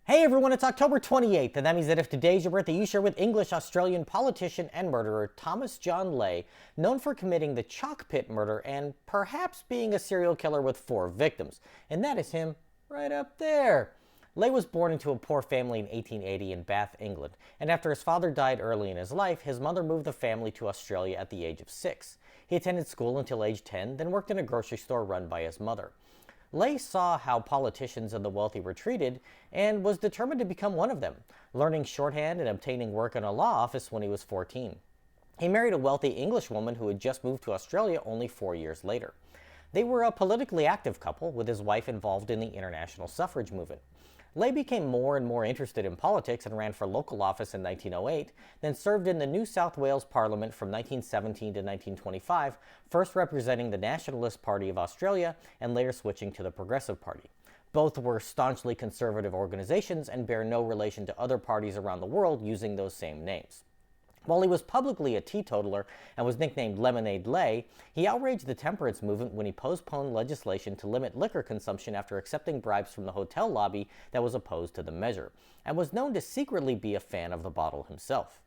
Hey everyone, it's October 28th, and that means that if today's your birthday, you share with English Australian politician and murderer Thomas John Ley, known for committing the Chalk Pit murder and perhaps being a serial killer with 4 victims. And that is him right up there. Ley was born into a poor family in 1880 in Bath, England, and after his father died early in his life, his mother moved the family to Australia at the age of 6. He attended school until age 10, then worked in a grocery store run by his mother. Ley saw how politicians and the wealthy were treated and was determined to become one of them, learning shorthand and obtaining work in a law office when he was 14. He married a wealthy English woman who had just moved to Australia only 4 years later. They were a politically active couple, with his wife involved in the international suffrage movement. Ley became more and more interested in politics and ran for local office in 1908, then served in the New South Wales Parliament from 1917 to 1925, first representing the Nationalist Party of Australia and later switching to the Progressive Party. Both were staunchly conservative organizations and bear no relation to other parties around the world using those same names. While he was publicly a teetotaler and was nicknamed Lemonade Ley, he outraged the temperance movement when he postponed legislation to limit liquor consumption after accepting bribes from the hotel lobby that was opposed to the measure, and was known to secretly be a fan of the bottle himself.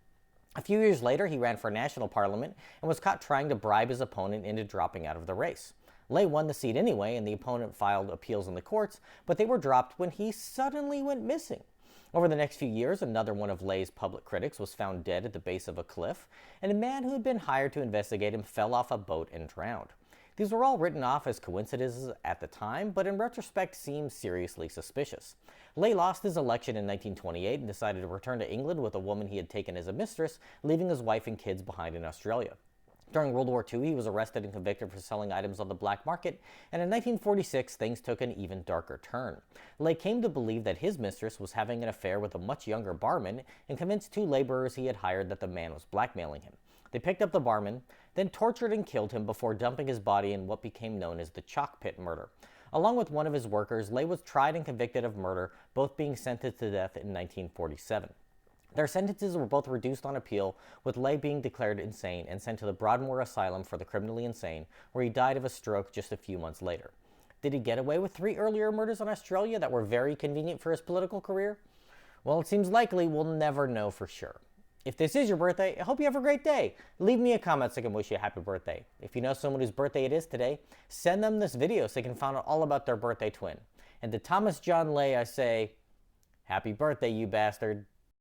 A few years later, he ran for national parliament and was caught trying to bribe his opponent into dropping out of the race. Ley won the seat anyway, and the opponent filed appeals in the courts, but they were dropped when he suddenly went missing. Over the next few years, another one of Ley's public critics was found dead at the base of a cliff, and a man who had been hired to investigate him fell off a boat and drowned. These were all written off as coincidences at the time, but in retrospect seem seriously suspicious. Ley lost his election in 1928 and decided to return to England with a woman he had taken as a mistress, leaving his wife and kids behind in Australia. During World War II, he was arrested and convicted for selling items on the black market, and in 1946, things took an even darker turn. Ley came to believe that his mistress was having an affair with a much younger barman and convinced 2 laborers he had hired that the man was blackmailing him. They picked up the barman, then tortured and killed him before dumping his body in what became known as the Chalk Pit murder. Along with one of his workers, Ley was tried and convicted of murder, both being sentenced to death in 1947. Their sentences were both reduced on appeal, with Ley being declared insane and sent to the Broadmoor Asylum for the Criminally Insane, where he died of a stroke just a few months later. Did he get away with 3 earlier murders in Australia that were very convenient for his political career? Well, it seems likely we'll never know for sure. If this is your birthday, I hope you have a great day. Leave me a comment so I can wish you a happy birthday. If you know someone whose birthday it is today, send them this video so they can find out all about their birthday twin. And to Thomas John Ley, I say, happy birthday, you bastard.